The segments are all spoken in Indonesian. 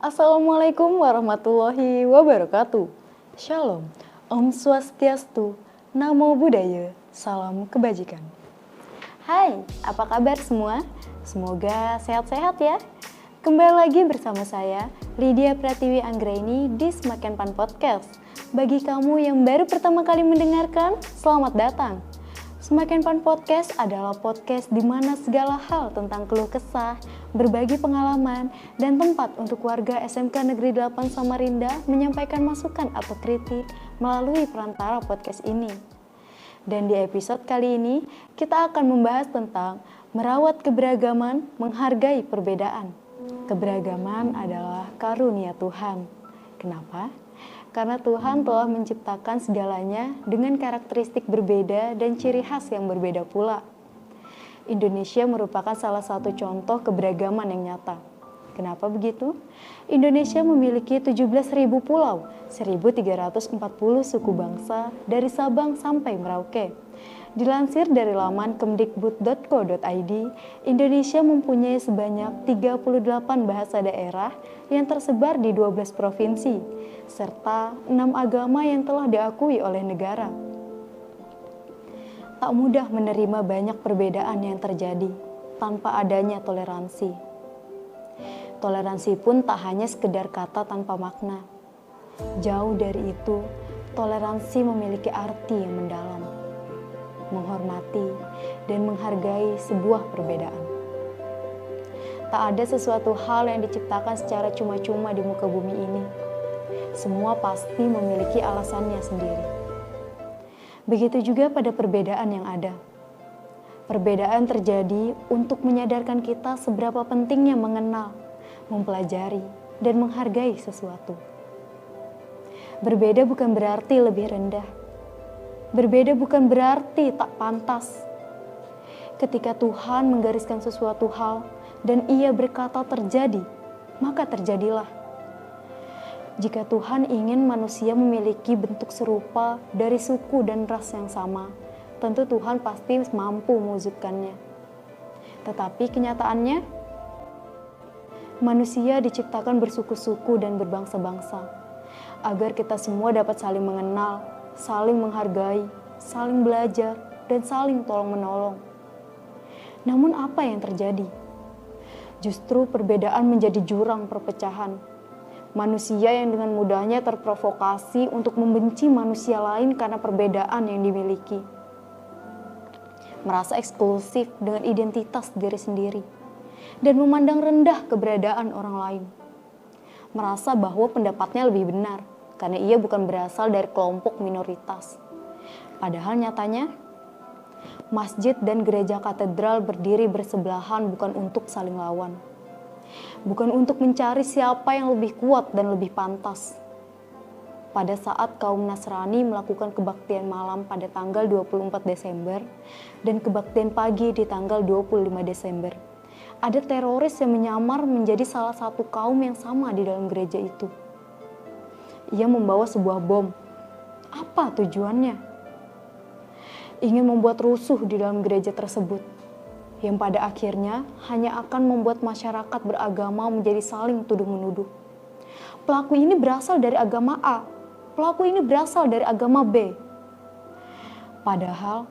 Assalamualaikum warahmatullahi wabarakatuh. Shalom, Om Swastiastu, Namo Buddhaya, Salam Kebajikan. Hai, apa kabar semua? Semoga sehat-sehat ya. Kembali lagi bersama saya, Lydia Pratiwi Anggraini di Semakin Pan Podcast. Bagi kamu yang baru pertama kali mendengarkan, selamat datang. Semakin Pan Podcast adalah podcast di mana segala hal tentang keluh kesah, berbagi pengalaman, dan tempat untuk warga SMK Negeri 8 Samarinda menyampaikan masukan atau kritik melalui perantara podcast ini. Dan di episode kali ini, kita akan membahas tentang merawat keberagaman, menghargai perbedaan. Keberagaman adalah karunia Tuhan. Kenapa? Karena Tuhan telah menciptakan segalanya dengan karakteristik berbeda dan ciri khas yang berbeda pula. Indonesia merupakan salah satu contoh keberagaman yang nyata. Kenapa begitu? Indonesia memiliki 17.000 pulau, 1.340 suku bangsa dari Sabang sampai Merauke. Dilansir dari laman kemdikbud.co.id, Indonesia mempunyai sebanyak 38 bahasa daerah yang tersebar di 12 provinsi, serta 6 agama yang telah diakui oleh negara. Tak mudah menerima banyak perbedaan yang terjadi tanpa adanya toleransi. Toleransi pun tak hanya sekedar kata tanpa makna. Jauh dari itu, toleransi memiliki arti yang mendalam. Menghormati dan menghargai sebuah perbedaan. Tak ada sesuatu hal yang diciptakan secara cuma-cuma di muka bumi ini. Semua pasti memiliki alasannya sendiri. Begitu juga pada perbedaan yang ada. Perbedaan terjadi untuk menyadarkan kita seberapa pentingnya mengenal, mempelajari, dan menghargai sesuatu. Berbeda bukan berarti lebih rendah. Berbeda bukan berarti tak pantas. Ketika Tuhan menggariskan sesuatu hal dan Ia berkata terjadi, maka terjadilah. Jika Tuhan ingin manusia memiliki bentuk serupa dari suku dan ras yang sama, tentu Tuhan pasti mampu mewujudkannya. Tetapi kenyataannya, manusia diciptakan bersuku-suku dan berbangsa-bangsa, agar kita semua dapat saling mengenal, saling menghargai, saling belajar, dan saling tolong-menolong. Namun apa yang terjadi? Justru perbedaan menjadi jurang perpecahan. Manusia yang dengan mudahnya terprovokasi untuk membenci manusia lain karena perbedaan yang dimiliki. Merasa eksklusif dengan identitas diri sendiri. Dan memandang rendah keberadaan orang lain. Merasa bahwa pendapatnya lebih benar karena ia bukan berasal dari kelompok minoritas. Padahal nyatanya, masjid dan gereja katedral berdiri bersebelahan bukan untuk saling lawan. Bukan untuk mencari siapa yang lebih kuat dan lebih pantas. Pada saat kaum Nasrani melakukan kebaktian malam pada tanggal 24 Desember dan kebaktian pagi di tanggal 25 Desember, ada teroris yang menyamar menjadi salah satu kaum yang sama di dalam gereja itu. Ia membawa sebuah bom. Apa tujuannya? Ingin membuat rusuh di dalam gereja tersebut, yang pada akhirnya hanya akan membuat masyarakat beragama menjadi saling tuduh-menuduh. Pelaku ini berasal dari agama A, pelaku ini berasal dari agama B. Padahal,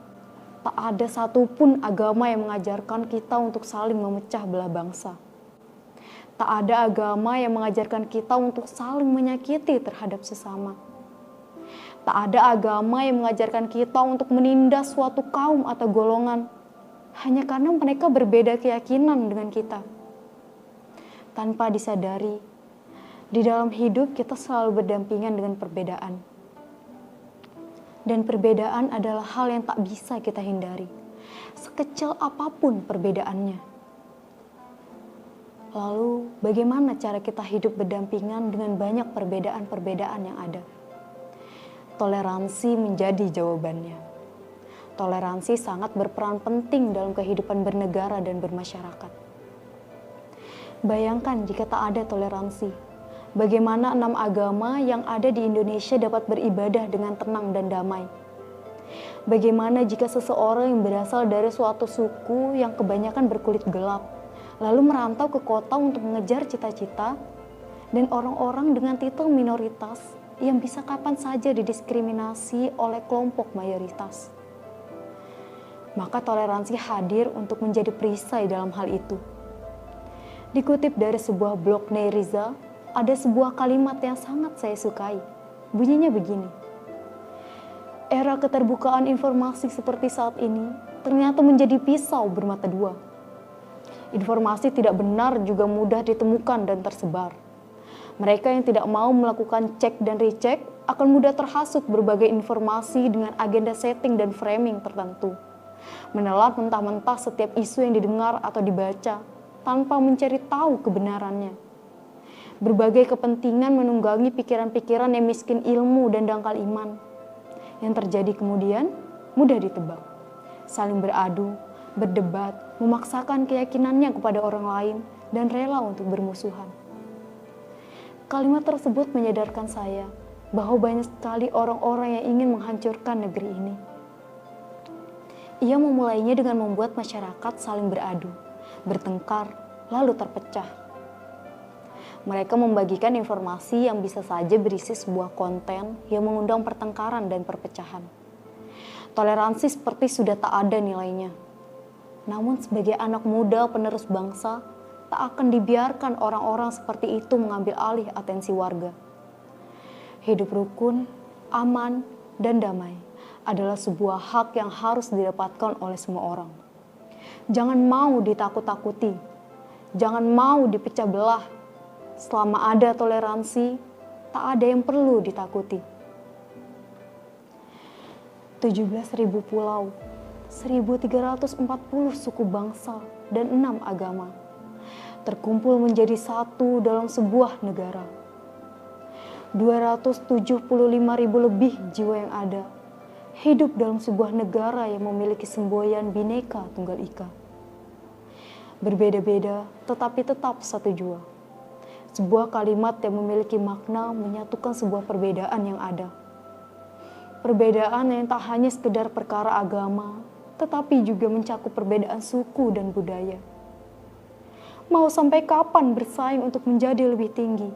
tak ada satupun agama yang mengajarkan kita untuk saling memecah belah bangsa. Tak ada agama yang mengajarkan kita untuk saling menyakiti terhadap sesama. Tak ada agama yang mengajarkan kita untuk menindas suatu kaum atau golongan hanya karena mereka berbeda keyakinan dengan kita. Tanpa disadari, di dalam hidup kita selalu berdampingan dengan perbedaan. Dan perbedaan adalah hal yang tak bisa kita hindari, sekecil apapun perbedaannya. Lalu, bagaimana cara kita hidup berdampingan dengan banyak perbedaan-perbedaan yang ada? Toleransi menjadi jawabannya. Toleransi sangat berperan penting dalam kehidupan bernegara dan bermasyarakat. Bayangkan jika tak ada toleransi, bagaimana 6 agama yang ada di Indonesia dapat beribadah dengan tenang dan damai. Bagaimana jika seseorang yang berasal dari suatu suku yang kebanyakan berkulit gelap, lalu merantau ke kota untuk mengejar cita-cita, dan orang-orang dengan titel minoritas yang bisa kapan saja didiskriminasi oleh kelompok mayoritas. Maka toleransi hadir untuk menjadi perisai dalam hal itu. Dikutip dari sebuah blog Neriza, ada sebuah kalimat yang sangat saya sukai. Bunyinya begini: era keterbukaan informasi seperti saat ini ternyata menjadi pisau bermata dua. Informasi tidak benar juga mudah ditemukan dan tersebar. Mereka yang tidak mau melakukan cek dan recheck akan mudah terhasut berbagai informasi dengan agenda setting dan framing tertentu. Menelan mentah-mentah setiap isu yang didengar atau dibaca tanpa mencari tahu kebenarannya. Berbagai kepentingan menunggangi pikiran-pikiran yang miskin ilmu dan dangkal iman. Yang terjadi kemudian mudah ditebak. Saling beradu, berdebat, memaksakan keyakinannya kepada orang lain dan rela untuk bermusuhan. Kalimat tersebut menyadarkan saya bahwa banyak sekali orang-orang yang ingin menghancurkan negeri ini. Ia memulainya dengan membuat masyarakat saling beradu, bertengkar, lalu terpecah. Mereka membagikan informasi yang bisa saja berisi sebuah konten yang mengundang pertengkaran dan perpecahan. Toleransi seperti sudah tak ada nilainya. Namun sebagai anak muda penerus bangsa, tak akan dibiarkan orang-orang seperti itu mengambil alih atensi warga. Hidup rukun, aman, dan damai adalah sebuah hak yang harus didapatkan oleh semua orang. Jangan mau ditakut-takuti, jangan mau dipecah belah. Selama ada toleransi, tak ada yang perlu ditakuti. 17.000 pulau, 1.340 suku bangsa, dan 6 agama terkumpul menjadi satu dalam sebuah negara. 275.000 lebih jiwa yang ada hidup dalam sebuah negara yang memiliki semboyan Bhinneka Tunggal Ika. Berbeda-beda tetapi tetap satu jua. Sebuah kalimat yang memiliki makna menyatukan sebuah perbedaan yang ada. Perbedaan yang tak hanya sekedar perkara agama, tetapi juga mencakup perbedaan suku dan budaya. Mau sampai kapan bersaing untuk menjadi lebih tinggi?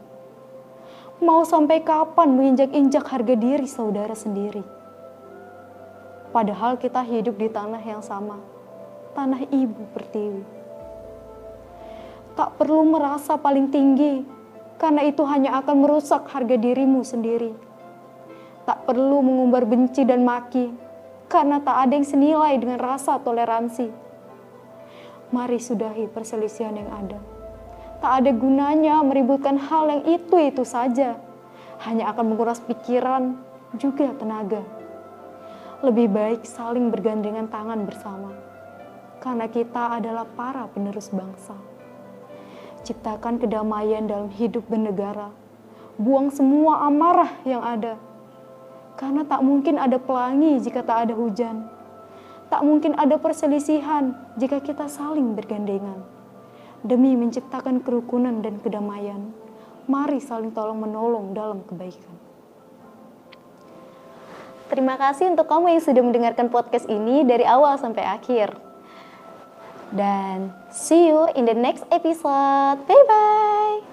Mau sampai kapan menginjak-injak harga diri saudara sendiri? Padahal kita hidup di tanah yang sama, tanah ibu pertiwi. Tak perlu merasa paling tinggi, karena itu hanya akan merusak harga dirimu sendiri. Tak perlu mengumbar benci dan maki, karena tak ada yang senilai dengan rasa toleransi. Mari sudahi perselisihan yang ada. Tak ada gunanya meributkan hal yang itu-itu saja. Hanya akan menguras pikiran, juga tenaga. Lebih baik saling bergandengan tangan bersama. Karena kita adalah para penerus bangsa. Ciptakan kedamaian dalam hidup bernegara. Buang semua amarah yang ada. Karena tak mungkin ada pelangi jika tak ada hujan. Tak mungkin ada perselisihan jika kita saling bergandengan. Demi menciptakan kerukunan dan kedamaian, mari saling tolong-menolong dalam kebaikan. Terima kasih untuk kamu yang sudah mendengarkan podcast ini dari awal sampai akhir. Dan see you in the next episode. Bye-bye.